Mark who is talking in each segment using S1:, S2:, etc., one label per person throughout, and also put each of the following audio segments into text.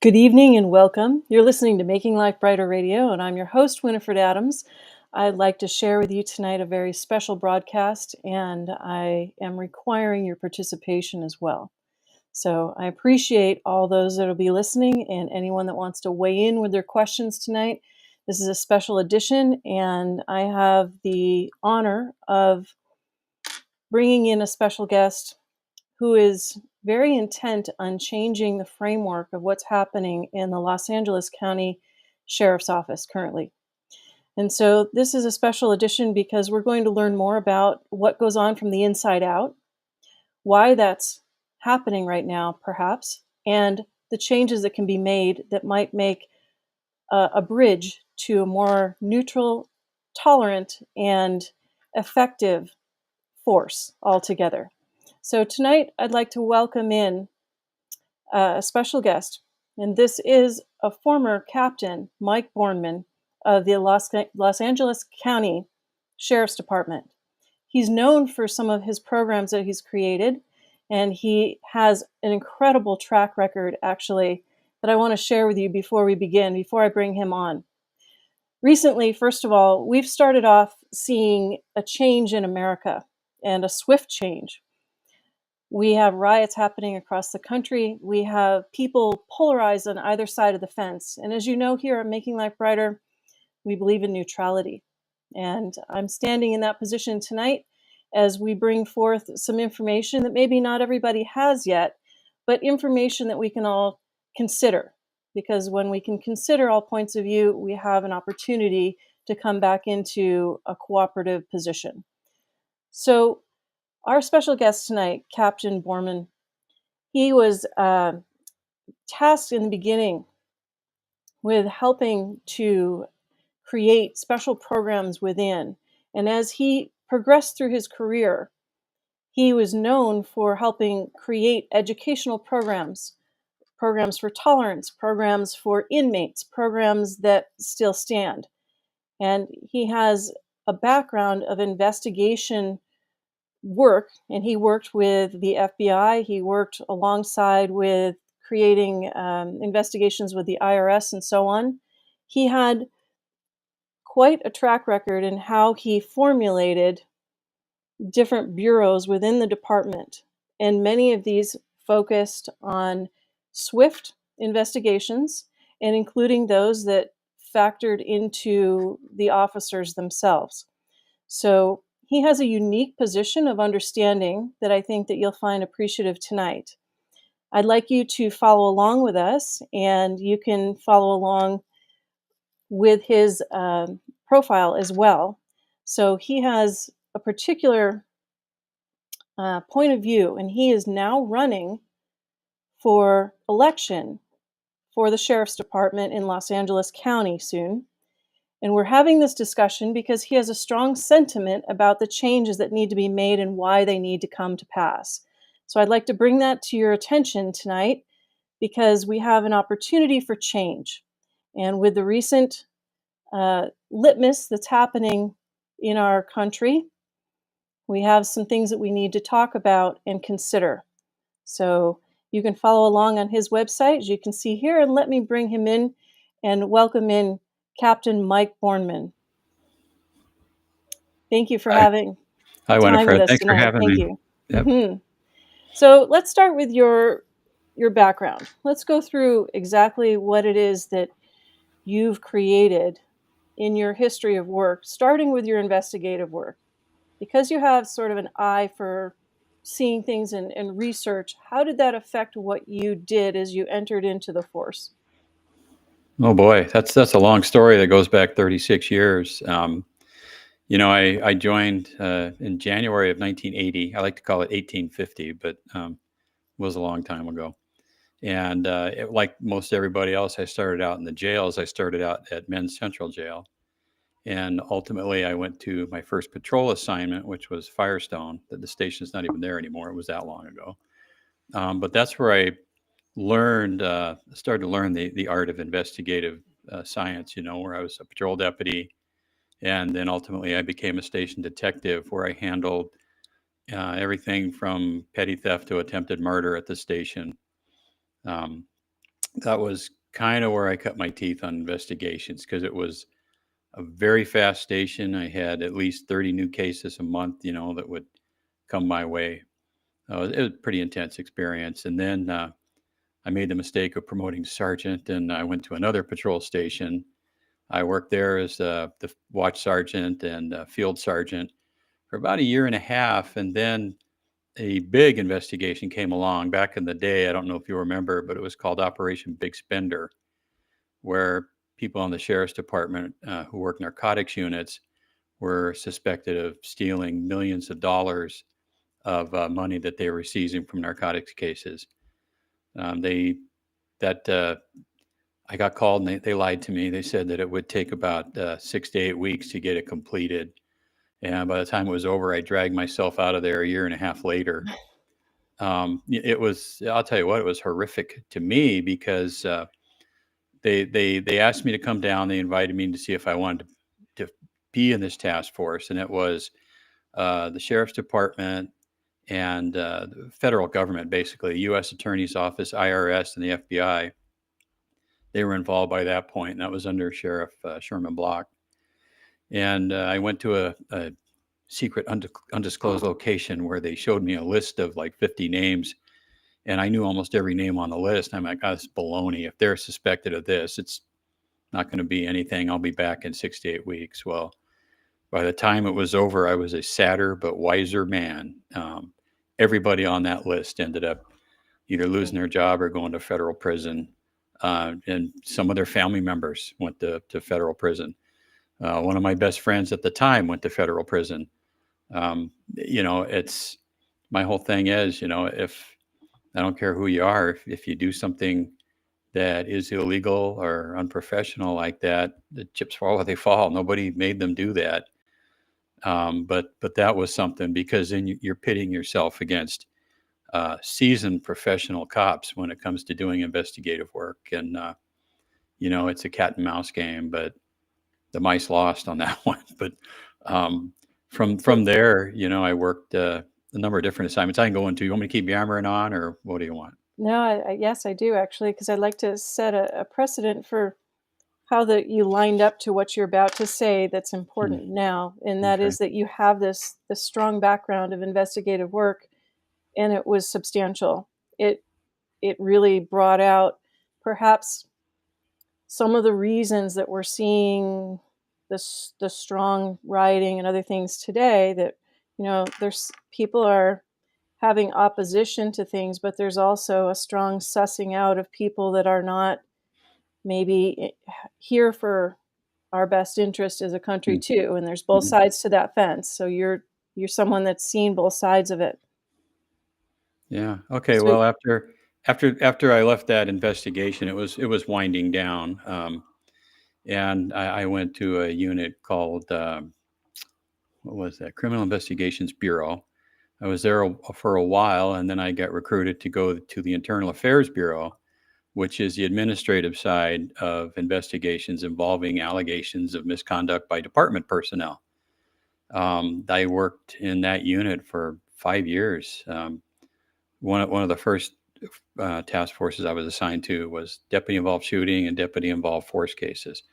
S1: Good evening and welcome. You're listening to Making Life Brighter Radio, and I'm your host, Winifred Adams. I'd like to share with you tonight a very special broadcast, and I am requiring your participation as well. So I appreciate all those that will be listening and anyone that wants to weigh in with their questions tonight. This is a special edition, and I have the honor of bringing in a special guest who is very intent on changing the framework of what's happening in the Los Angeles County Sheriff's Office currently. And so this is a special edition because we're going to learn more about what goes on from the inside out, why that's happening right now, perhaps, and the changes that can be made that might make a bridge to a more neutral, tolerant, and effective force altogether. So tonight, I'd like to welcome in a special guest, and this is a former Captain Mike Bornman of the Los Angeles County Sheriff's Department. He's known for some of his programs that he's created, and he has an incredible track record, actually, that I want to share with you before I bring him on. Recently, first of all, we've started off seeing a change in America, and a swift change. We have riots happening across the country. We have people polarized on either side of the fence. And as you know, here at Making Life Brighter, we believe in neutrality. And I'm standing in that position tonight as we bring forth some information that maybe not everybody has yet, but information that we can all consider. Because when we can consider all points of view, we have an opportunity to come back into a cooperative position. So our special guest tonight, Captain Bornman, he was tasked in the beginning with helping to create special programs within. And as he progressed through his career, he was known for helping create educational programs for tolerance, programs for inmates, programs that still stand. And he has a background of investigation work, and he worked with the FBI. He worked alongside with creating investigations with the IRS and so on. He had quite a track record in how he formulated different bureaus within the department, and many of these focused on swift investigations, and including those that factored into the officers themselves. So he has a unique position of understanding that I think that you'll find appreciative tonight. I'd like you to follow along with us, and you can follow along with his profile as well. So he has a particular point of view, and he is now running for election for the Sheriff's Department in Los Angeles County soon. And we're having this discussion because he has a strong sentiment about the changes that need to be made and why they need to come to pass. So I'd like to bring that to your attention tonight because we have an opportunity for change. And with the recent litmus that's happening in our country, we have some things that we need to talk about and consider. So you can follow along on his website, as you can see here, and let me bring him in and welcome in Captain Mike Bornman. Thank you for
S2: Hi.
S1: having
S2: Hi,
S1: time with
S2: Winifred.
S1: us
S2: Thanks for
S1: tonight.
S2: having
S1: Thank
S2: me.
S1: you.
S2: Yep.
S1: So let's start with your background. Let's go through exactly what it is that you've created in your history of work, starting with your investigative work. Because you have sort of an eye for seeing things and research, how did that affect what you did as you entered into the force?
S2: Oh boy, that's a long story that goes back 36 years. I joined in January of 1980. I like to call it 1850, but was a long time ago. And like most everybody else, I started out in the jails. I started out at Men's Central Jail. And ultimately, I went to my first patrol assignment, which was Firestone. The station's not even there anymore. It was that long ago. But that's where I started to learn the art of investigative science, where I was a patrol deputy. And then ultimately I became a station detective where I handled everything from petty theft to attempted murder at the station. Um, that was kind of where I cut my teeth on investigations because it was a very fast station. I had at least 30 new cases a month, that would come my way. It was a pretty intense experience. And then I made the mistake of promoting to sergeant, and I went to another patrol station. I worked there as the watch sergeant and field sergeant for about a year and a half. And then a big investigation came along back in the day. I don't know if you remember, but it was called Operation Big Spender, where people in the sheriff's department who work narcotics units were suspected of stealing millions of dollars of money that they were receiving from narcotics cases. They that I got called and they lied to me. They said that it would take about 6 to 8 weeks to get it completed. And by the time it was over, I dragged myself out of there a year and a half later. It was, I'll tell you what, it was horrific to me because they asked me to come down. They invited me to see if I wanted to be in this task force. And it was the sheriff's department and the federal government, basically, U.S. Attorney's Office, IRS, and the FBI. They were involved by that point, and that was under Sheriff Sherman Block. And I went to a secret undisclosed location where they showed me a list of like 50 names, and I knew almost every name on the list. I'm like, oh, this is baloney. If they're suspected of this, it's not going to be anything. I'll be back in 6 to 8 weeks. Well, by the time it was over, I was a sadder but wiser man. Everybody on that list ended up either losing their job or going to federal prison. And some of their family members went to federal prison. One of my best friends at the time went to federal prison. It's my whole thing is, if I don't care who you are, if you do something that is illegal or unprofessional like that, the chips fall where they fall. Nobody made them do that. But that was something because then you're pitting yourself against seasoned professional cops when it comes to doing investigative work. And, it's a cat and mouse game, but the mice lost on that one. But from there, I worked a number of different assignments I can go into. You want me to keep yammering on, or what do you want?
S1: No, yes, I do actually, because I'd like to set a precedent for how that you lined up to what you're about to say that's
S2: Hmm.
S1: important now, and that
S2: Okay.
S1: is that you have this strong background of investigative work, and it was substantial. It it really brought out perhaps some of the reasons that we're seeing this the strong rioting and other things today, that there's people are having opposition to things, but there's also a strong sussing out of people that are not maybe here for our best interest as a country too, and there's both
S2: Mm-hmm.
S1: sides to that fence. So you're someone that's seen both sides of it.
S2: Yeah. Okay.
S1: So
S2: Well, after I left that investigation, it was winding down, and I went to a unit called what was that? Criminal Investigations Bureau. I was there for a while, and then I got recruited to go to the Internal Affairs Bureau, which is the administrative side of investigations involving allegations of misconduct by department personnel. I worked in that unit for 5 years. One of the first task forces I was assigned to was deputy involved shooting and deputy involved force cases.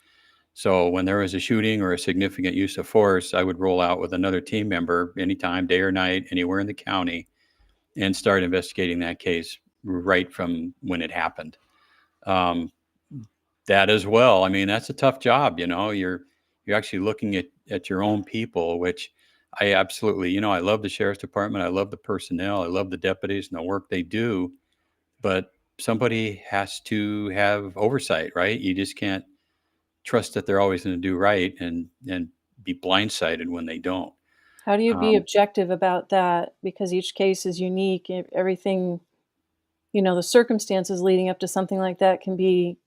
S2: So when there was a shooting or a significant use of force, I would roll out with another team member anytime, day or night, anywhere in the county, and start investigating that case right from when it happened. Um, that as well. I mean, that's a tough job. You're actually looking at your own people, which I absolutely, I love the sheriff's department. I love the personnel. I love the deputies and the work they do. But somebody has to have oversight, right? You just can't trust that they're always going to do right and be blindsided when they don't.
S1: how do you be
S2: Um,
S1: objective about that? Because each case is unique. Everything, the circumstances leading up to something like that can be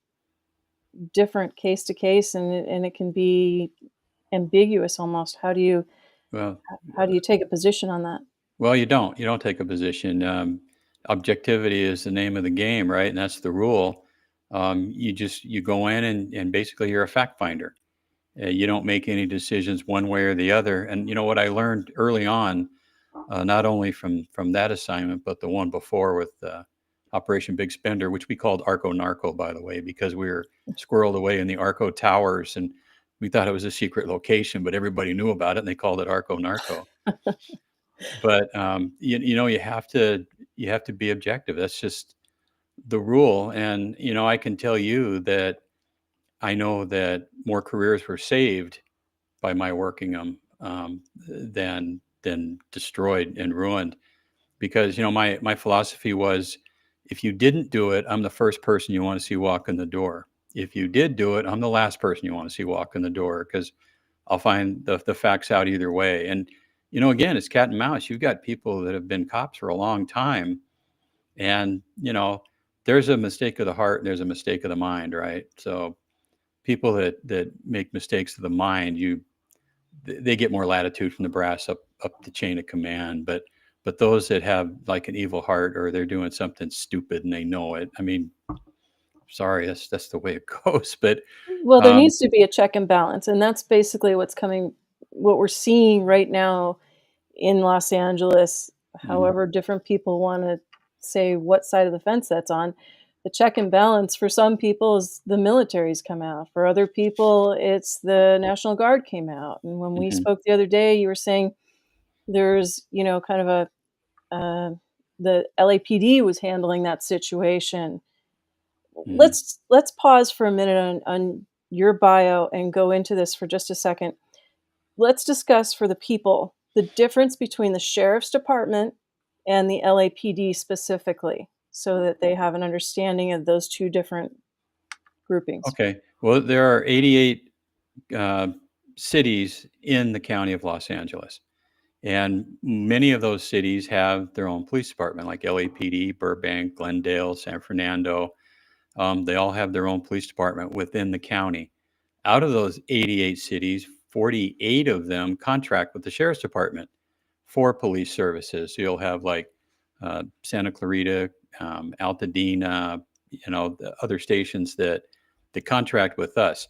S1: different case to case, and it can be ambiguous almost.
S2: well,
S1: How do you take a position on that?
S2: well, you don't take a position. Objectivity is the name of the game, right? And that's the rule. You go in and basically you're a fact finder. You don't make any decisions one way or the other. And you know what I learned early on, not only from that assignment, but the one before with Operation Big Spender, which we called Arco Narco, by the way, because we were squirreled away in the Arco Towers, and we thought it was a secret location, but everybody knew about it, and they called it Arco Narco. But you have to be objective. That's just the rule. And I can tell you that I know that more careers were saved by my working them than destroyed and ruined. Because my philosophy was, if you didn't do it, I'm the first person you want to see walk in the door. If you did do it, I'm the last person you want to see walk in the door, because I'll find the facts out either way. And again, it's cat and mouse. You've got people that have been cops for a long time, and there's a mistake of the heart and there's a mistake of the mind, right? So people that make mistakes of the mind, they get more latitude from the brass up the chain of command. But those that have like an evil heart, or they're doing something stupid and they know it, I mean, sorry, that's the way it goes. But
S1: Well, there
S2: um,
S1: needs to be a check and balance, and that's basically what we're seeing right now in Los Angeles,
S2: mhm,
S1: however different people wanna say what side of the fence that's on. The check and balance for some people is the military's come out. For other people, it's the National Guard came out, and when we
S2: mhm,
S1: spoke the other day, you were saying there's, kind of the LAPD was handling that situation.
S2: mhm.
S1: Let's pause for a minute on your bio and go into this for just a second. Let's discuss for the people the difference between the sheriff's department and the LAPD specifically, so that they have an understanding of those two different groupings.
S2: Okay. Well, there are 88 uh, cities in the county of Los Angeles. And many of those cities have their own police department, like LAPD, Burbank, Glendale, San Fernando. They all have their own police department within the county. Out of those 88 cities, 48 of them contract with the sheriff's department for police services. So you'll have like Santa Clarita, Altadena, the other stations that contract with us.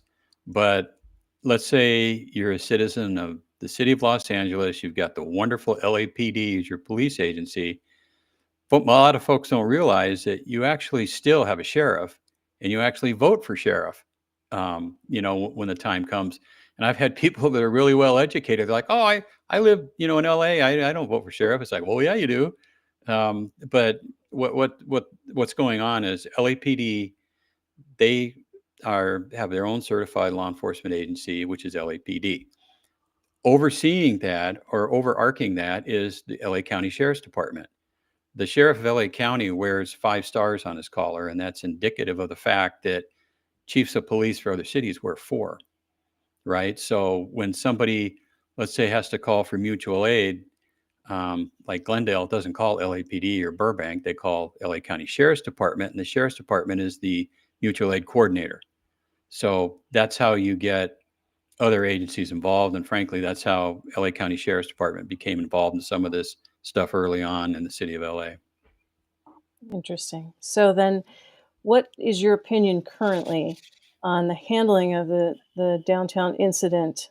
S2: But let's say you're a citizen of the city of Los Angeles. You've got the wonderful LAPD as your police agency. But a lot of folks don't realize that you actually still have a sheriff, and you actually vote for sheriff, when the time comes. And I've had people that are really well educated. They're like, oh, I live, in LA. I don't vote for sheriff. It's like, well, yeah, you do. But what's going on is LAPD, they have their own certified law enforcement agency, which is LAPD. Overseeing that, or overarching that, is the LA County Sheriff's Department. The sheriff of LA County wears 5 stars on his collar, and that's indicative of the fact that chiefs of police for other cities wear 4, right? So when somebody, let's say, has to call for mutual aid, like Glendale doesn't call LAPD or Burbank, they call LA County Sheriff's Department, and the Sheriff's Department is the mutual aid coordinator. So that's how you get other agencies involved. And frankly, that's how LA County Sheriff's Department became involved in some of this stuff early on in the city of LA.
S1: Interesting. So then, what is your opinion currently on the handling of the downtown incident,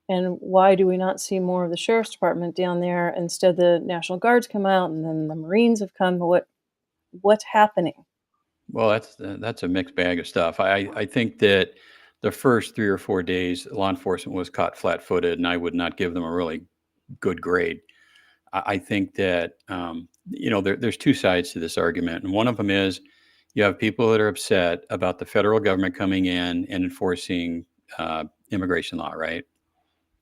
S1: and why do we not see more of the sheriff's department down there? Instead, the National Guards come out, and then the Marines have come. What's happening?
S2: Well, that's a mixed bag of stuff. I think that the first 3 or 4 days, law enforcement was caught flat-footed, and I would not give them a really good grade. I think that there's two sides to this argument, and one of them is you have people that are upset about the federal government coming in and enforcing immigration law, right?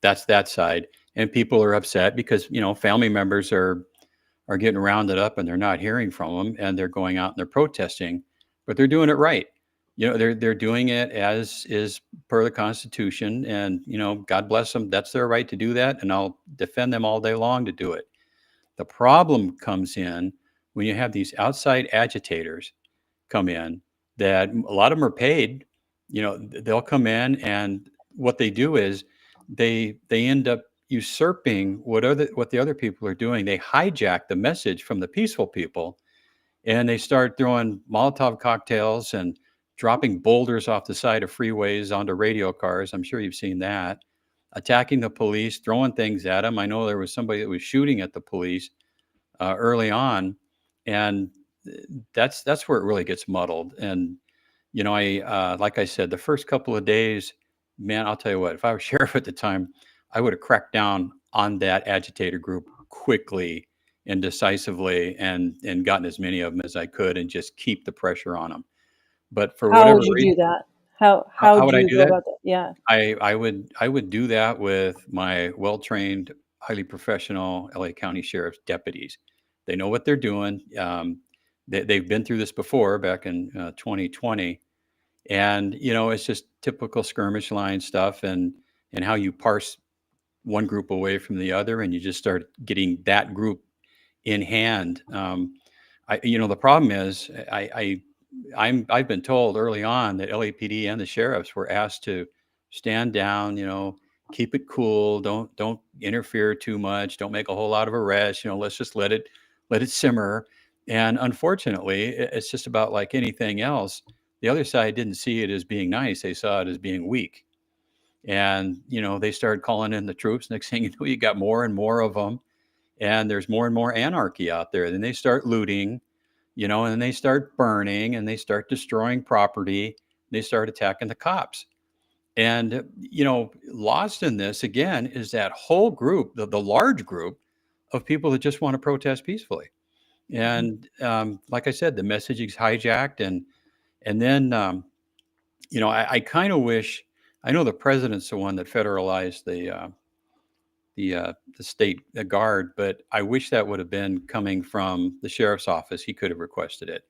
S2: That's that side, and people are upset because family members are getting rounded up and they're not hearing from them, and they're going out and they're protesting, but they're doing it right. They're doing it as is per the Constitution, and God bless them. That's their right to do that, and I'll defend them all day long to do it. The problem comes in when you have these outside agitators come in, that a lot of them are paid. They'll come in, and what they do is they end up usurping what the other people are doing. They hijack the message from the peaceful people, and they start throwing Molotov cocktails and dropping boulders off the side of freeways onto radio cars. I'm sure you've seen that. Attacking the police, throwing things at them. I know there was somebody that was shooting at the police early on, and that's where it really gets muddled. And I like I said, the first couple of days, man, I'll tell you what, if I was sheriff at the time, I would have cracked down on that agitator group quickly and decisively, and gotten as many of them as I could, and just keep the pressure on them. But for
S1: How
S2: whatever
S1: would you
S2: reason,
S1: do that? How
S2: how
S1: do
S2: would I
S1: you
S2: do
S1: go
S2: that?
S1: about that? Yeah.
S2: I would do that with my well-trained, highly professional LA County Sheriff's deputies. They know what they're doing. They've been through this before back in 2020, and it's just typical skirmish line stuff, and how you parse one group away from the other, and you just start getting that group in hand. The problem is, I've been told early on that LAPD and the sheriffs were asked to stand down, keep it cool, don't interfere too much, don't make a whole lot of arrests, let's just let it simmer. And unfortunately, it's just about like anything else. The other side didn't see it as being nice; they saw it as being weak. And they started calling in the troops. Next thing you know, you got more and more of them, and there's more and more anarchy out there. Then they start looting, and then they start burning, and they start destroying property. They start attacking the cops. And lost in this again is that whole group, the large group of people that just want to protest peacefully.
S1: Mhm.
S2: And like I said, the message is hijacked, and then I kind of wish. I know the president's the one that federalized the state guard, but I wish that would have been coming from the sheriff's office. He could have requested it,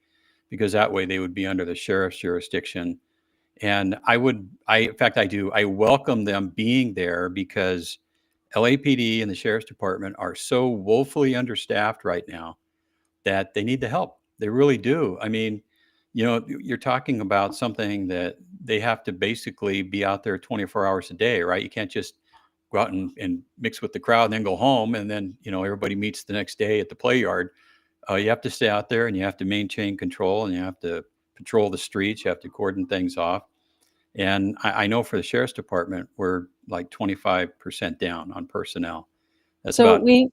S2: because that way they would be under the sheriff's jurisdiction. And in fact, I do. I welcome them being there, because LAPD and the sheriff's department are so woefully understaffed right now that they need the help. They really do. I mean, you're talking about something that they have to basically be out there 24 hours a day, right? You can't just go out and mix with the crowd and then go home, and then everybody meets the next day at the play yard. You have to stay out there, and you have to maintain control, and you have to patrol the streets. You have to cordon things off. And I know for the sheriff's department, we're like 25% down on personnel. That's
S1: So
S2: about.
S1: we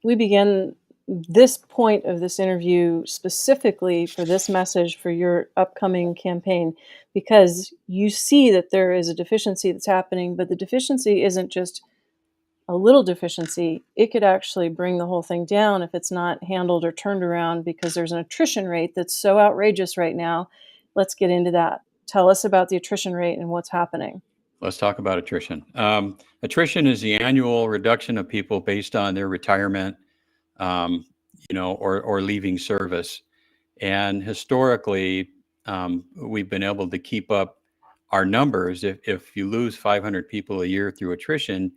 S1: began this point of this interview specifically for this message for your upcoming campaign, because you see that there is a deficiency that's happening, but the deficiency isn't just a little deficiency. It could actually bring the whole thing down if it's not handled or turned around, because there's an attrition rate that's so outrageous right now. Let's get into that. Tell us about the attrition rate and what's happening.
S2: Let's talk about attrition. Attrition is the annual reduction of people based on their retirement, or leaving service. And historically, we've been able to keep up our numbers. If you lose 500 people a year through attrition,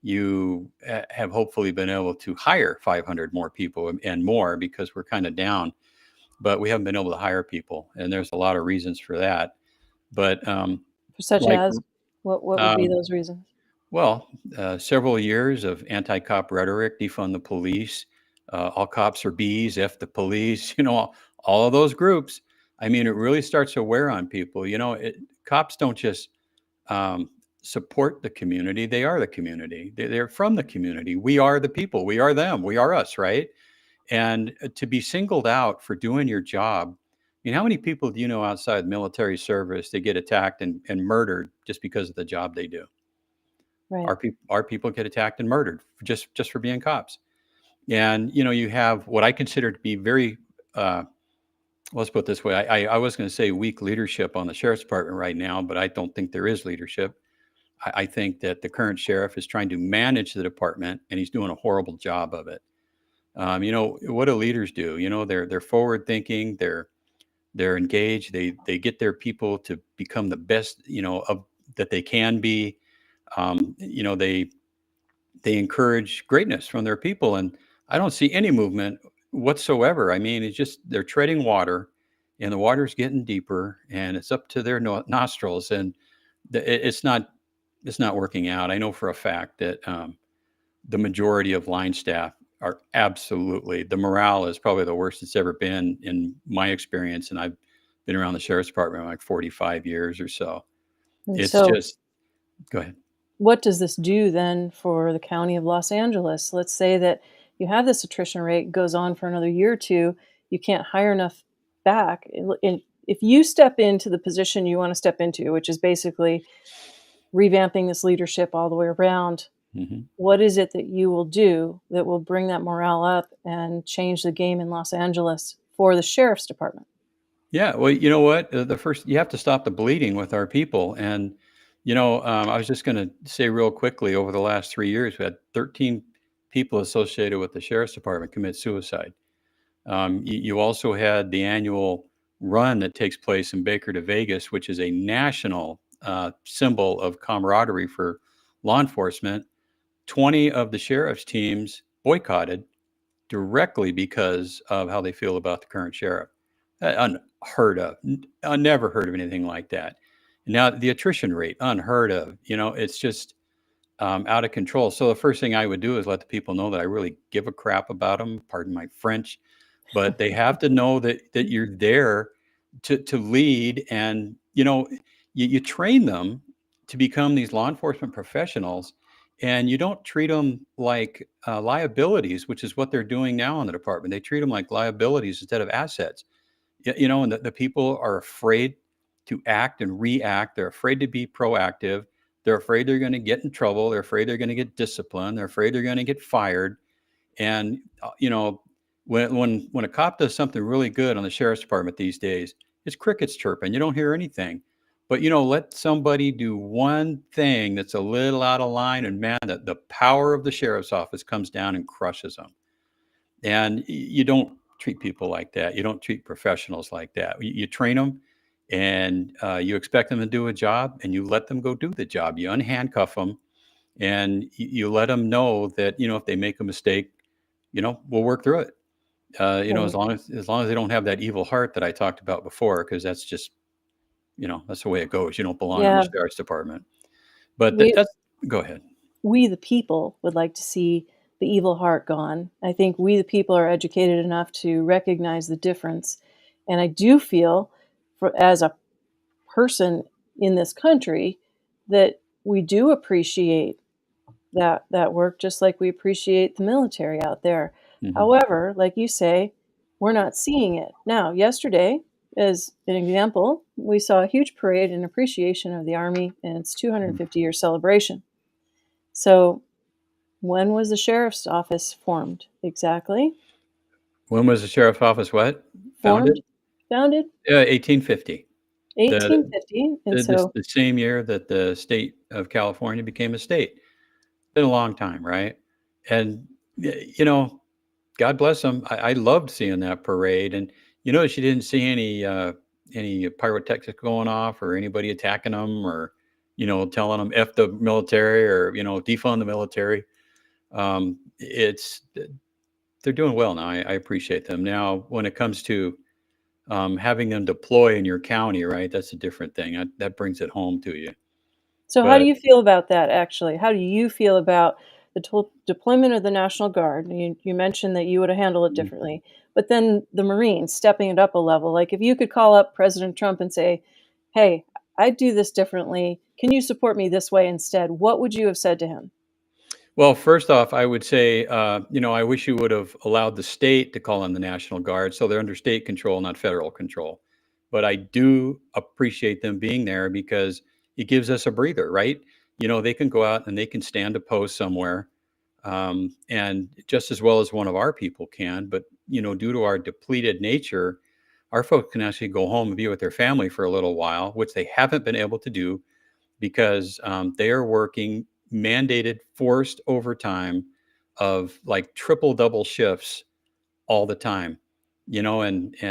S2: you have hopefully been able to hire 500 more people and more, because we're kind of down, but we haven't been able to hire people. And there's a lot of reasons for that. But
S1: Such
S2: like,
S1: as what would be
S2: um,
S1: those reasons?
S2: well, several years of anti-cop rhetoric, defund the police, all cops are bees, F the police, all of those groups. I mean, it really starts to wear on people. Cops don't just um, support the community; they are the community. They're from the community. We are the people. We are them. We are us, right? And to be singled out for doing your job. I mean, how many people do you know outside military service that get attacked and murdered just because of the job they do?
S1: Right.
S2: Our people get attacked and murdered just for being cops. And you have what I consider to be very let's put it this way. I was going to say weak leadership on the sheriff's department right now, but I don't think there is leadership. I think that the current sheriff is trying to manage the department, and he's doing a horrible job of it. What do leaders do? They're forward thinking. They're engaged. They get their people to become the best that they can be. They encourage greatness from their people, and I don't see any movement whatsoever. I mean, it's just they're treading water, and the water's getting deeper, and it's up to their nostrils, and it's not working out. I know for a fact that the majority of line staff are absolutely, the morale is probably the worst it's ever been in my experience, and I've been around the sheriff's department like 45 years or so.
S1: And
S2: It's
S1: so
S2: just, go ahead.
S1: what does this do then for the county of Los Angeles? Let's say that you have this attrition rate goes on for another year or two. you can't hire enough back. If you step into the position you want to step into, which is basically revamping this leadership all the way around,
S2: Hmm.
S1: what is it that you will do that will bring that morale up and change the game in Los Angeles for the sheriff's department?
S2: Yeah, well, you know what? The first you have to stop the bleeding with our people, and I was just going to say real quickly. Over the last 3 years, we had 13 people associated with the sheriff's department commit suicide. You also had the annual run that takes place in Baker to Vegas, which is a national symbol of camaraderie for law enforcement. 20 of the sheriff's teams boycotted directly because of how they feel about the current sheriff. Unheard of. I never heard of anything like that. Now the attrition rate, unheard of. It's just out of control. So the first thing I would do is let the people know that I really give a crap about them. Pardon my French, but they have to know that you're there to lead, and you train them to become these law enforcement professionals, and you don't treat them like liabilities, which is what they're doing now in the department. They treat them like liabilities instead of assets. And the people are afraid to act and react. They're afraid to be proactive. They're afraid they're going to get in trouble. They're afraid they're going to get disciplined. They're afraid they're going to get fired. And when a cop does something really good on the sheriff's department these days, it's crickets chirping. You don't hear anything. But let somebody do one thing that's a little out of line, and man, the power of the sheriff's office comes down and crushes them. And you don't treat people like that. You don't treat professionals like that. You train them, and you expect them to do a job, and you let them go do the job. You unhandcuff them, and you let them know that if they make a mistake, we'll work through it.
S1: Right.
S2: As long as they don't have that evil heart that I talked about before, because that's just that's the way it goes. You don't belong in the
S1: Yeah.
S2: sheriff's department. But
S1: We
S2: that's go ahead.
S1: we the people would like to see the evil heart gone. I think we the people are educated enough to recognize the difference. And I do feel, as a person in this country, that we do appreciate that work just like we appreciate the military out there.
S2: Hmm.
S1: However, like you say, we're not seeing it. Now, yesterday, as an example, we saw a huge parade in appreciation of the Army and its 250-year celebration. So, when was the sheriff's office formed exactly?
S2: When was the sheriff's office what
S1: Formed?
S2: founded?
S1: Founded?
S2: 1850. The
S1: 1850. And so,
S2: the same year that the state of California became a state. Been a long time, right? And God bless them. I loved seeing that parade, and she didn't see any pyrotechnics going off, or anybody attacking them, or telling them "f the military," or defund the military. It's They're doing well now. I appreciate them. Now, when it comes to having them deploy in your county, right? That's a different thing. That brings it home to you.
S1: how do
S2: But
S1: you feel about that actually? How do you feel about the deployment of the National Guard? You mentioned that you would have handled it
S2: mm,
S1: differently, but then the Marines stepping it up a level. Like if you could call up President Trump and say, "Hey, I'd do this differently. Can you support me this way instead?" What would you have said to him?
S2: well, first off, I would say, I wish you would have allowed the state to call in the National Guard, so they're under state control, not federal control. But I do appreciate them being there because it gives us a breather, right? They can go out and they can stand a post somewhere, and just as well as one of our people can. But due to our depleted nature, our folks can actually go home and be with their family for a little while, which they haven't been able to do because they are working mandated forced overtime of like triple double shifts all the time. I'm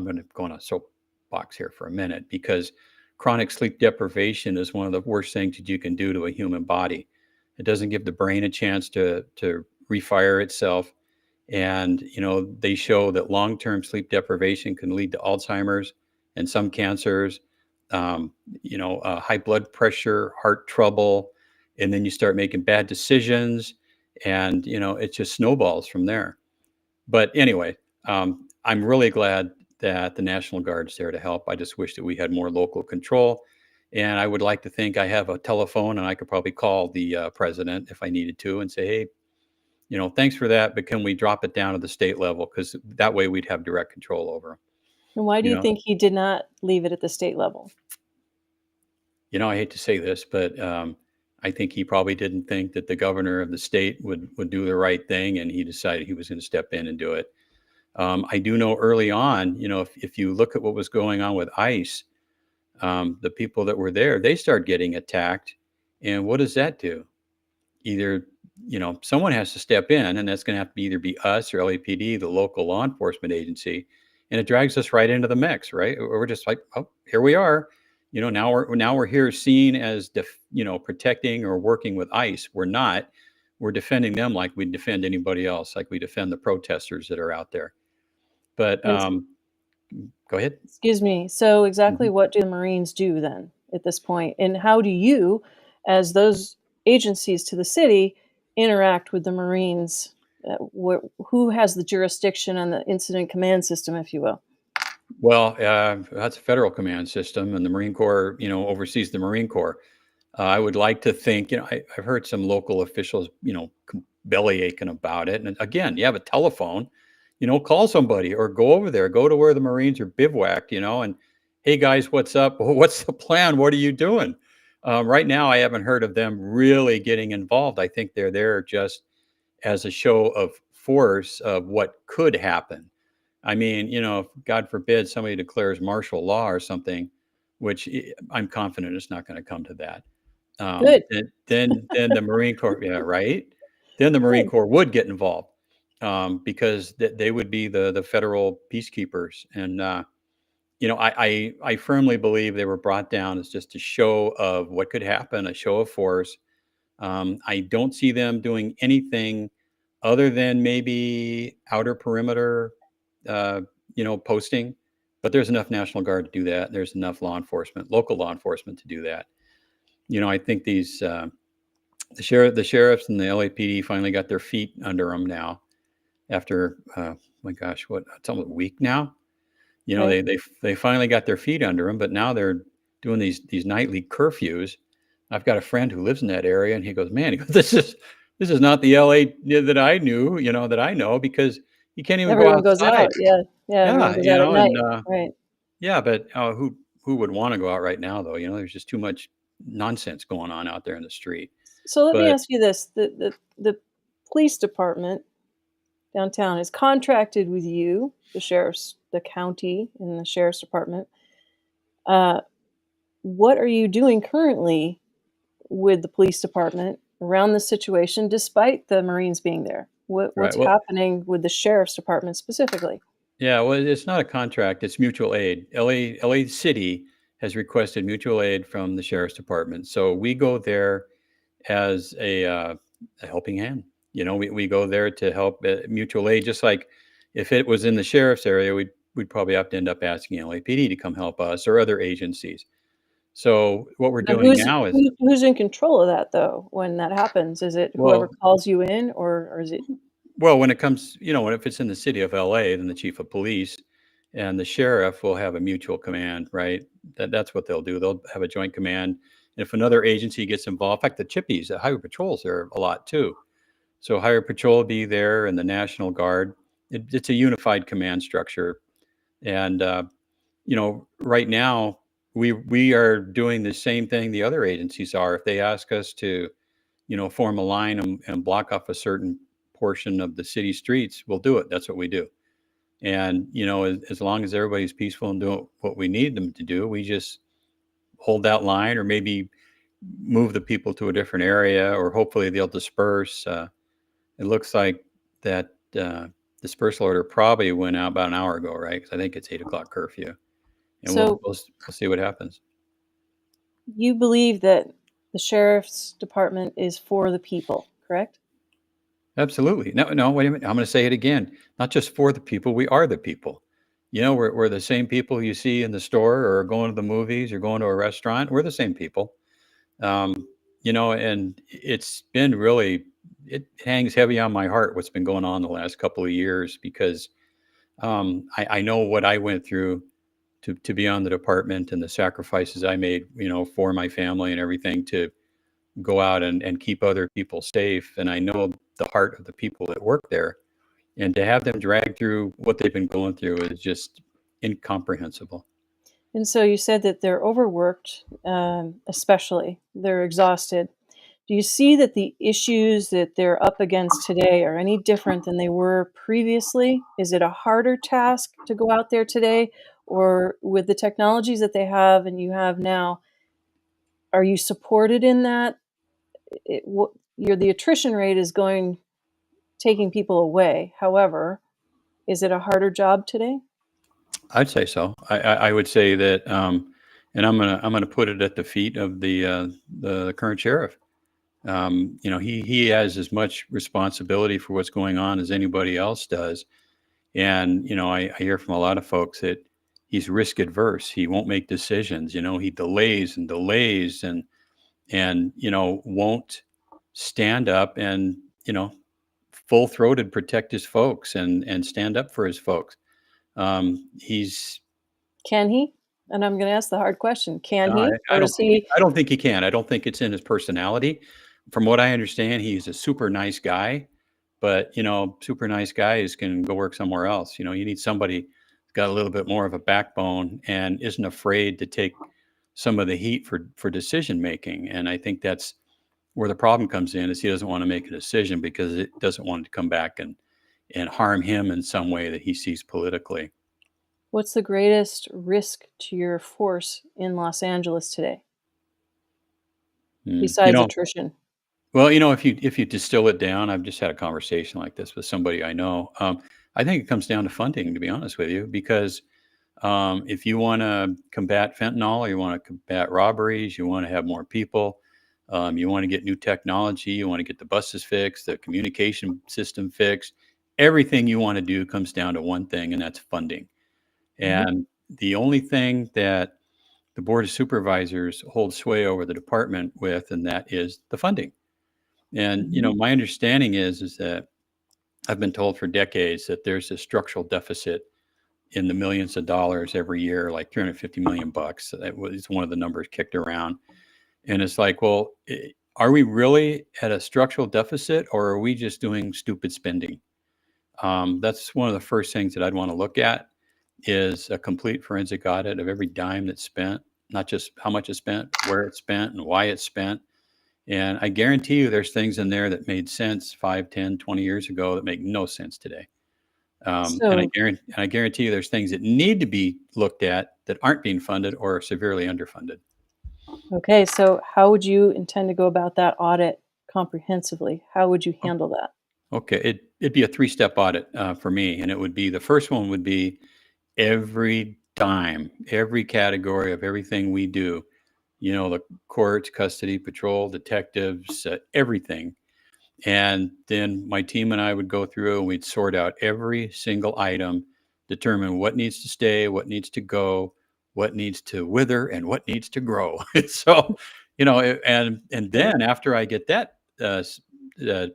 S2: going to go on a soapbox here for a minute, because chronic sleep deprivation is one of the worst things that you can do to a human body. It doesn't give the brain a chance to refire itself. And they show that long-term sleep deprivation can lead to Alzheimer's and some cancers, high blood pressure, heart trouble, and then you start making bad decisions, and it just snowballs from there. But anyway, I'm really glad that the National Guard's there to help. I just wish that we had more local control. And I would like to think I have a telephone and I could probably call the president if I needed to and say, hey, thanks for that, but can we drop it down to the state level? Because that way we'd have direct control over them.
S1: And why do
S2: You
S1: you
S2: know,
S1: think he did not leave it at the state level?
S2: I hate to say this, but I think he probably didn't think that the governor of the state would do the right thing, and he decided he was going to step in and do it. I do know early on, if you look at what was going on with ICE, the people that were there, they start getting attacked. And what does that do? Either, someone has to step in, and that's going to have to either be us or LAPD, the local law enforcement agency. And it drags us right into the mix, right? We're just like, oh, here we are. Now we're here seen as, protecting or working with ICE. We're not. We're defending them like we defend anybody else, like we defend the protesters that are out there. But
S1: Yes.
S2: go ahead.
S1: Excuse me. So exactly
S2: Mhm.
S1: what do the Marines do then at this point? And how do you, as those agencies to the city, interact with the Marines? Who has the jurisdiction on the incident command system, if you will?
S2: Well, that's a federal command system, and the Marine Corps, oversees the Marine Corps. I would like to think, I've heard some local officials, belly aching about it. And again, you have a telephone, call somebody or go over there, go to where the Marines are bivouacked, and hey guys, what's up? What's the plan? What are you doing? Right now, I haven't heard of them really getting involved. I think they're there just as a show of force of what could happen. I mean, if God forbid somebody declares martial law or something, which I'm confident it's not going to come to that.
S1: Good.
S2: Then the Marine Corps, yeah, right. Then the Marine
S1: Good.
S2: Corps would get involved, because they would be the federal peacekeepers, and I firmly believe they were brought down as just a show of what could happen, a show of force. I don't see them doing anything other than maybe outer perimeter, posting. But there's enough National Guard to do that. There's enough law enforcement, local law enforcement to do that. I think these the sheriffs and the LAPD finally got their feet under them now after my gosh, what, it's almost a week now.
S1: Right.
S2: They finally got their feet under them, but now they're doing these nightly curfews. I've got a friend who lives in that area, and he goes, "Man, he goes, this is not the LA that I knew, that I know, because you can't even go
S1: Everyone goes
S2: outside."
S1: out. Yeah. Yeah. Everyone
S2: Yeah,
S1: goes out at
S2: and
S1: night. Right.
S2: yeah, but who would want to go out right now though? There's just too much nonsense going on out there in the street.
S1: So let me
S2: But
S1: ask you this: the police department downtown is contracted with you, the county, and the sheriff's department. Uh, what are you doing currently with the police department around this situation, despite the Marines being there?
S2: right,
S1: What's
S2: well,
S1: happening with the sheriff's department specifically?
S2: yeah, well, it's not a contract, it's mutual aid. LA City has requested mutual aid from the sheriff's department. So we go there as a helping hand. We go there to help, mutual aid, just like if it was in the sheriff's area, we'd probably have to end up asking LAPD to come help us or other agencies. So what we're
S1: Now,
S2: doing now is,
S1: who's in control of that though? When that happens, is it whoever
S2: well,
S1: calls you in, or is it
S2: when it comes, if it's in the city of LA, then the chief of police and the sheriff will have a mutual command, right? That's what they'll do. They'll have a joint command. If another agency gets involved, in fact, the chippies, the highway patrols, there a lot too. So highway patrol will be there, and the National Guard. It's a unified command structure, and right now we are doing the same thing the other agencies are. If they ask us to, form a line and block off a certain portion of the city streets, we'll do it. That's what we do. And, as long as everybody's peaceful and doing what we need them to do, we just hold that line or maybe move the people to a different area, or hopefully they'll disperse. It looks like that dispersal order probably went out about an hour ago, right? Because I think it's 8 o'clock curfew, and we'll,
S1: so?
S2: we'll we'll see what happens.
S1: You believe that the sheriff's department is for the people, correct?
S2: Absolutely. No, no, wait a minute. I'm going to say it again. Not just for the people, we are the people. We're the same people you see in the store or going to the movies or going to a restaurant. We're the same people. And it's been really, it hangs heavy on my heart what's been going on the last couple of years, because I know what I went through to be on the department, and the sacrifices I made, for my family and everything, to go out and keep other people safe. And I know the heart of the people that work there. And to have them drag through what they've been going through is just incomprehensible.
S1: And so you said that they're overworked, especially they're exhausted. Do you see that the issues that they're up against today are any different than they were previously? Is it a harder task to go out there today, or with the technologies that they have and you have now, are you supported in that? The attrition rate is going taking people away. However, is it a harder job today?
S2: I'd say so. I would say that, and I'm gonna put it at the feet of the current sheriff. He has as much responsibility for what's going on as anybody else does. And I hear from a lot of folks that he's risk adverse. He won't make decisions. He delays and delays and won't stand up and full throated protect his folks and stand up for his folks. He's
S1: Can he? And I'm going to ask the hard question. Can
S2: No,
S1: he?
S2: I
S1: Or
S2: don't
S1: is
S2: think he
S1: he
S2: I don't think he can. I don't think it's in his personality. From what I understand, he's a super nice guy, but, super nice guys can go work somewhere else. You need somebody who's got a little bit more of a backbone and isn't afraid to take some of the heat for decision making. And I think that's where the problem comes in is he doesn't want to make a decision because it doesn't want it to come back and harm him in some way that he sees politically.
S1: what's the greatest risk to your force in Los Angeles today
S2: Mm.
S1: besides attrition?
S2: Well, if you distill it down, I've just had a conversation like this with somebody I know. I think it comes down to funding, to be honest with you, because if you want to combat fentanyl, you want to combat robberies, you want to have more people, you want to get new technology, you want to get the buses fixed, the communication system fixed. Everything you want to do comes down to one thing, and that's funding.
S1: Mhm,
S2: And the only thing that the board of supervisors hold sway over the department with, and that is the funding. And,
S1: mhm,
S2: my understanding is that I've been told for decades that there's a structural deficit in the millions of dollars every year, like 350 million bucks. That was one of the numbers kicked around. And it's like, well, are we really at a structural deficit or are we just doing stupid spending? That's one of the first things that I'd want to look at is a complete forensic audit of every dime that's spent, not just how much is spent, where it's spent, and why it's spent. And I guarantee you there's things in there that made sense 5, 10, 20 years ago that make no sense today. And I
S1: So,
S2: guarantee you there's things that need to be looked at that aren't being funded or are severely underfunded.
S1: okay, so how would you intend to go about that audit comprehensively? How would you
S2: O-
S1: handle that?
S2: Okay, it'd be a three-step audit for me, and it would be the first one would be every dime, every category of everything we do. The courts, custody, patrol, detectives, everything. And then my team and I would go through and we'd sort out every single item, determine what needs to stay, what needs to go, what needs to wither, and what needs to grow. So, and then after I get that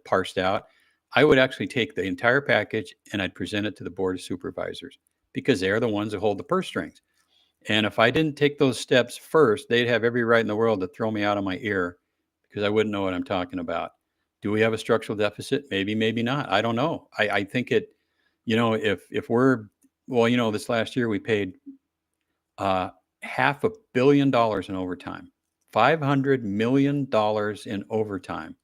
S2: parsed out, I would actually take the entire package and I'd present it to the board of supervisors because they're the ones that hold the purse strings. And if I didn't take those steps first, they'd have every right in the world to throw me out of my ear because I wouldn't know what I'm talking about. Do we have a structural deficit? Maybe, maybe not. I don't know. I think if we're, well, this last year we paid uh, $500 million in overtime, $500 million in overtime,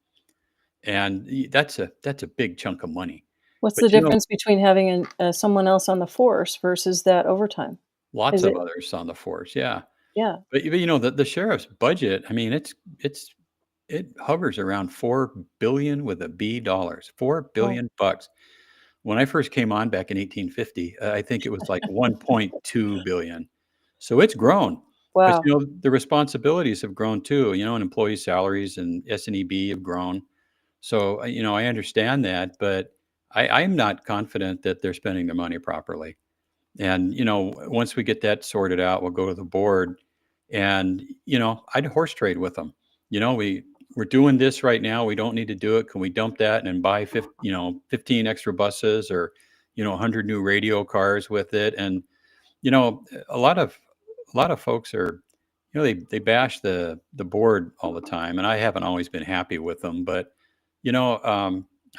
S2: and that's a big chunk of money.
S1: What's the
S2: But
S1: difference between having someone else on the force versus that overtime?
S2: lots
S1: Is
S2: of
S1: it
S2: others on the force, yeah.
S1: yeah.
S2: But the sheriff's budget, I mean, it hovers around 4 billion with a B dollars, 4
S1: Oh,
S2: billion bucks. When I first came on back in 1850, I think it was like 1.2 billion. So it's grown. But
S1: wow.
S2: the responsibilities have grown too, and employee salaries and S&EB have grown. So I understand that, but I'm not confident that they're spending their money properly. And, once we get that sorted out, we'll go to the board and, I'd horse trade with them. We're doing this right now. We don't need to do it. Can we dump that and buy 15 extra buses or, 100 new radio cars with it? And, a lot of folks are, they bash the board all the time. And I haven't always been happy with them, but,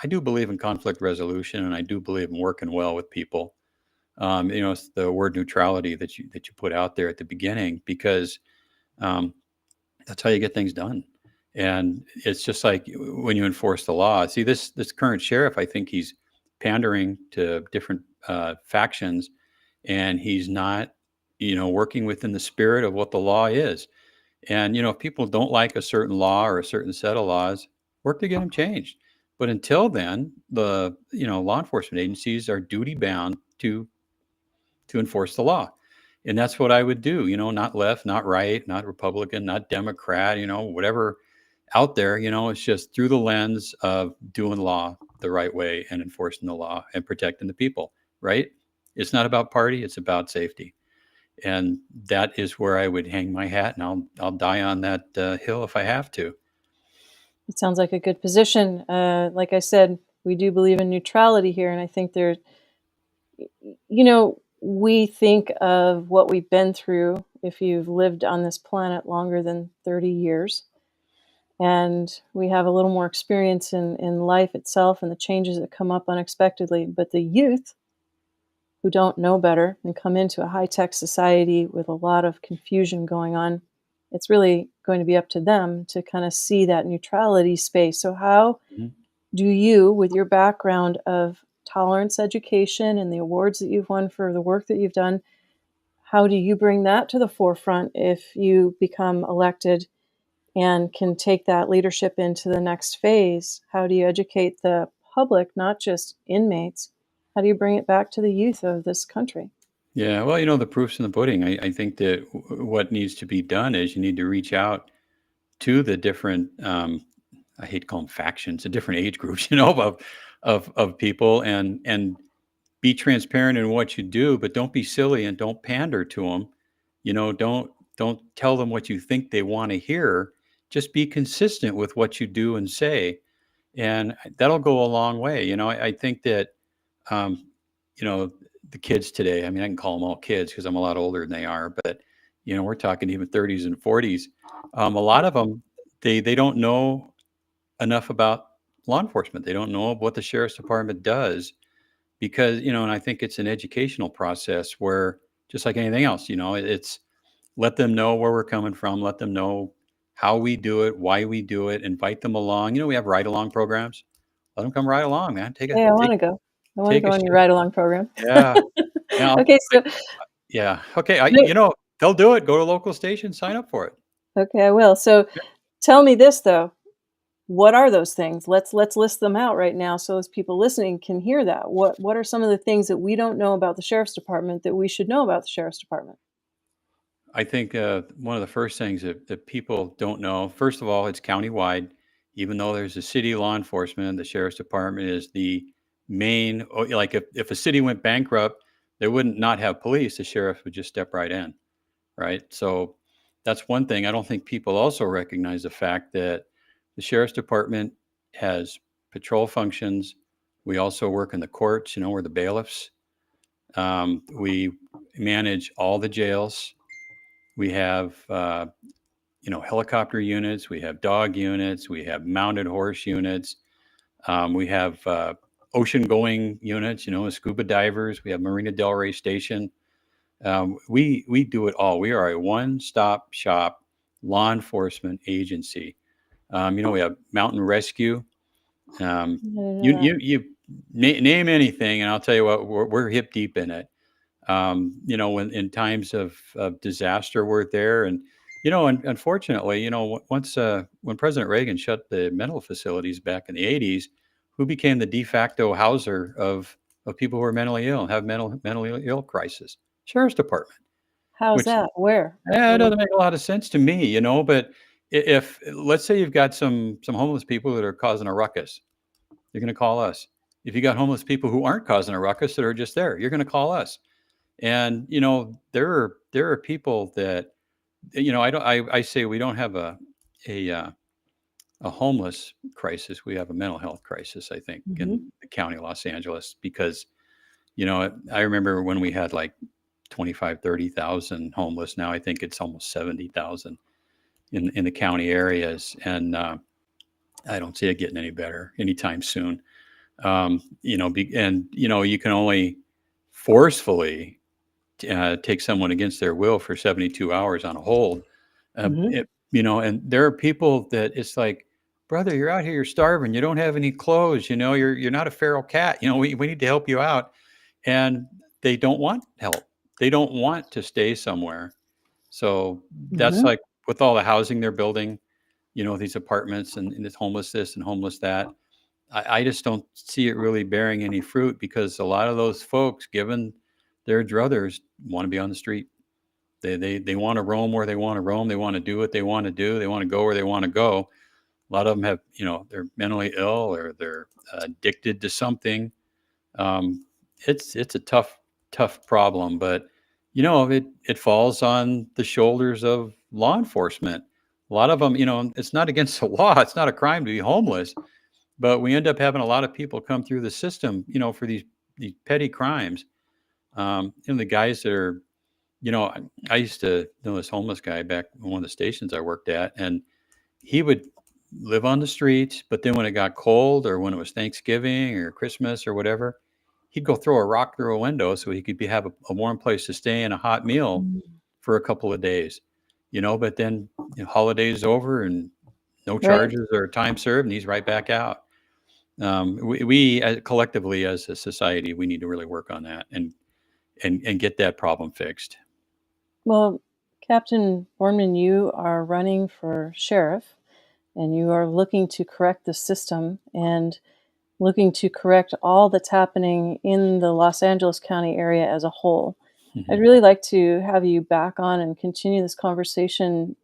S2: I do believe in conflict resolution, and I do believe in working well with people. It's the word neutrality that you put out there at the beginning, because um, that's how you get things done. And it's just like when you enforce the law. See, this current sheriff, I think he's pandering to different factions, and he's not, working within the spirit of what the law is. And if people don't like a certain law or a certain set of laws, work to get them changed. But until then, the law enforcement agencies are duty bound to enforce the law. And that's what I would do, not left, not right, not Republican, not Democrat, whatever out there, it's just through the lens of doing law the right way and enforcing the law and protecting the people, right? It's not about party, it's about safety. And that is where I would hang my hat, and I'll die on that hill if I have to.
S1: It sounds like a good position. Like I said, we do believe in neutrality here, and I think we think of what we've been through if you've lived on this planet longer than 30 years. And we have a little more experience in life itself and the changes that come up unexpectedly. But the youth who don't know better and come into a high-tech society with a lot of confusion going on, it's really going to be up to them to kind of see that neutrality space. So how
S2: Mhm.
S1: do you, with your background of tolerance education and the awards that you've won for the work that you've done, how do you bring that to the forefront if you become elected and can take that leadership into the next phase? How do you educate the public, not just inmates? How do you bring it back to the youth of this country?
S2: Yeah, well, the proof's in the pudding. I think that what needs to be done is you need to reach out to the different, I hate to call them factions, the different age groups, of people, and be transparent in what you do, but don't be silly and don't pander to them. Don't tell them what you think they want to hear. Just be consistent with what you do and say, and that'll go a long way. I think that, um, you know, the kids today. I mean, I can call them all kids because I'm a lot older than they are, but we're talking even 30s and 40s. A lot of them, they don't know enough about law enforcement. They don't know what the sheriff's department does, because and I think it's an educational process where, just like anything else, it's let them know where we're coming from, let them know how we do it, why we do it, invite them along. We have ride along programs. Let them come ride along, man. Take a
S1: Hey, I want
S2: take
S1: to go. I want to
S2: take
S1: go
S2: a
S1: on your
S2: shift.
S1: ride along program.
S2: Yeah, yeah,
S1: Okay, so
S2: yeah. Okay,
S1: wait,
S2: they'll do it. Go to local station, sign up for it.
S1: okay, I will. So tell me this though. What are those things? Let's list them out right now so as people listening can hear that. What are some of the things that we don't know about the sheriff's department that we should know about the sheriff's department?
S2: I think one of the first things that people don't know, first of all, it's countywide. Even though there's a city law enforcement, the sheriff's department is the main. Like if a city went bankrupt, they wouldn't not have police. The sheriff would just step right in, right? So that's one thing. I don't think people also recognize the fact that the sheriff's department has patrol functions. We also work in the courts. We're the bailiffs. We manage all the jails. We have, helicopter units. We have dog units. We have mounted horse units. We have ocean-going units. Scuba divers. We have Marina Del Rey Station. We do it all. We are a one-stop shop law enforcement agency. We have mountain rescue. Um,
S1: I didn't know
S2: you
S1: that.
S2: you you name anything, and I'll tell you what, we're hip deep in it. When in times of disaster, we're there. And, and unfortunately, once when President Reagan shut the mental facilities back in the 80s, who became the de facto houser of people who are mentally ill and have mentally ill crisis? Sheriff's Department,
S1: How's
S2: which
S1: that? Where?
S2: it doesn't make a lot of sense to me, but if let's say you've got some homeless people that are causing a ruckus, you're going to call us. If you got homeless people who aren't causing a ruckus that are just there, you're going to call us. And there are people that I don't I say we don't have a uh, a homeless crisis. We have a mental health crisis, I think,
S1: Hmm.
S2: in the county of Los Angeles, because I remember when we had like 25, 30,000 homeless. Now I think it's almost 70,000 in the county areas, and I don't see it getting any better anytime soon. And you can only forcefully take someone against their will for 72 hours on a hold.
S1: Mhm.
S2: And there are people that it's like, brother, you're out here, you're starving, you don't have any clothes, you're not a feral cat, we need to help you out. And they don't want help. They don't want to stay somewhere. So that's
S1: Mhm.
S2: like with all the housing they're building, these apartments and this homeless this and homeless that. I just don't see it really bearing any fruit because a lot of those folks, given their druthers, want to be on the street. They want to roam where they want to roam. They want to do what they want to do. They want to go where they want to go. A lot of them have, they're mentally ill or they're addicted to something. Um, it's a tough problem, but it falls on the shoulders of law enforcement. A lot of them, it's not against the law. It's not a crime to be homeless, but we end up having a lot of people come through the system, for these petty crimes. The guys that are, I used to know this homeless guy back in one of the stations I worked at, and he would live on the streets, but then when it got cold or when it was Thanksgiving or Christmas or whatever, he'd go throw a rock through a window so he could have a warm place to stay and a hot meal
S1: Mm.
S2: for a couple of days. But then holidays over and no
S1: Right.
S2: charges or time served, and he's right back out. We collectively as a society, we need to really work on that and get that problem fixed.
S1: Well, Captain Bornman, you are running for sheriff and you are looking to correct the system and looking to correct all that's happening in the Los Angeles County area as a whole. I'd
S2: Hmm.
S1: really like to have you back on and continue this conversation,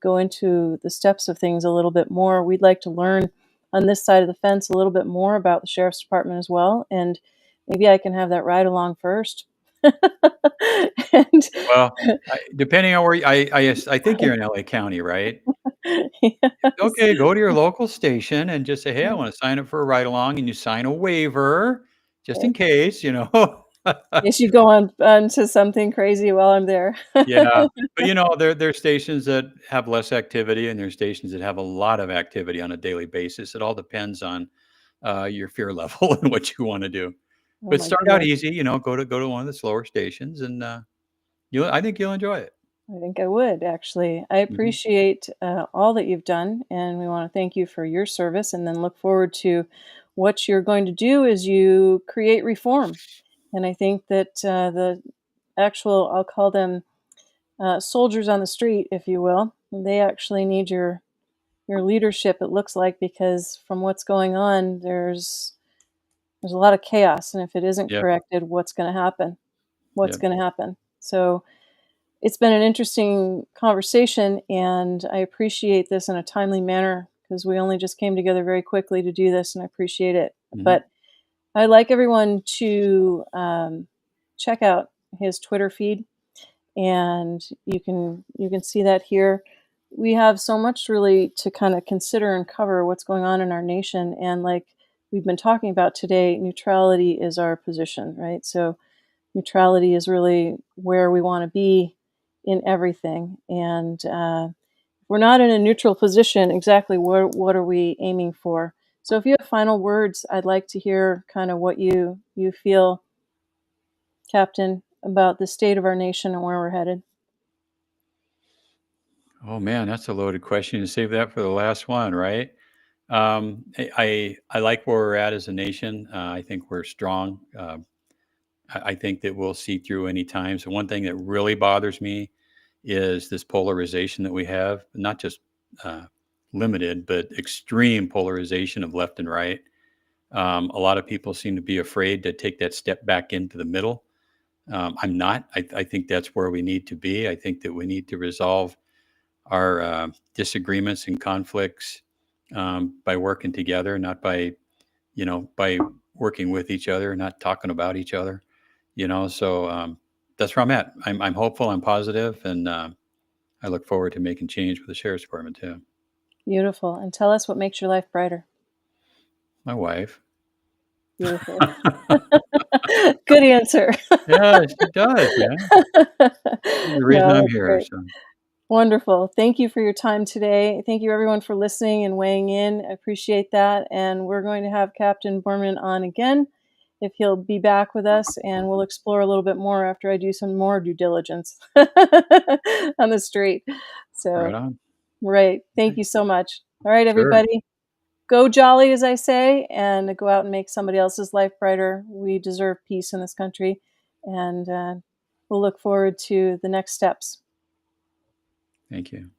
S1: go into the steps of things a little bit more. We'd like to learn on this side of the fence a little bit more about the sheriff's department as well. And maybe I can have that ride along first. and
S2: Well, depending on where I think you're in LA County, right?
S1: yes.
S2: Okay, go to your local station and just say, "Hey, I want to sign up for a ride along," and you sign a waiver just in case.
S1: Yes, you go on to something crazy while I'm there.
S2: Yeah, but there's stations that have less activity, and there's stations that have a lot of activity on a daily basis. It all depends on your fear level and what you want to do.
S1: Oh
S2: But
S1: my
S2: start out
S1: goodness.
S2: easy. Go to one of the slower stations, and I think you'll enjoy it.
S1: I think I would actually. I
S2: Hmm.
S1: appreciate all that you've done, and we want to thank you for your service, and then look forward to what you're going to do as you create reform. And I think that the actual, I'll call them soldiers on the street, if you will, they actually need your leadership. It looks like because from what's going on, there's a lot of chaos, and if it isn't
S2: Yep.
S1: corrected, what's going to happen? What's
S2: Yep.
S1: going to happen? So it's been an interesting conversation, and I appreciate this in a timely manner because we only just came together very quickly to do this, and I appreciate it.
S2: Hmm.
S1: But I'd like everyone to check out his Twitter feed, and you can see that here. We have so much really to kind of consider and cover what's going on in our nation, and like we've been talking about today, neutrality is our position, right? So neutrality is really where we want to be in everything. And if we're not in a neutral position, exactly what are we aiming for? So if you have final words, I'd like to hear kind of what you feel, Captain, about the state of our nation and where we're headed.
S2: Oh man, that's a loaded question. You save that for the last one, right? I like where we're at as a nation. I think we're strong. I think that we'll see through any time. So one thing that really bothers me is this polarization that we have, not just uh, limited, but extreme polarization of left and right. A lot of people seem to be afraid to take that step back into the middle. I'm not. I think that's where we need to be. I think that we need to resolve our disagreements and conflicts by working together, not by working with each other, not talking about each other. So that's where I'm at. I'm hopeful. I'm positive, and I look forward to making change with the sheriff's department too.
S1: Beautiful. And tell us what makes your life brighter.
S2: My wife.
S1: Beautiful. Good answer.
S2: Yeah, she does. Yeah, the reason
S1: No,
S2: I'm
S1: that's
S2: here.
S1: great.
S2: So
S1: Wonderful. Thank you for your time today. Thank you, everyone, for listening and weighing in. I appreciate that. And we're going to have Captain Bornman on again if he'll be back with us, and we'll explore a little bit more after I do some more due diligence on the street.
S2: Right
S1: So,
S2: on.
S1: right. Thank
S2: Okay.
S1: you so much. All right,
S2: Sure.
S1: everybody. Go jolly, as I say, and go out and make somebody else's life brighter. We deserve peace in this country. And we'll look forward to the next steps.
S2: Thank you.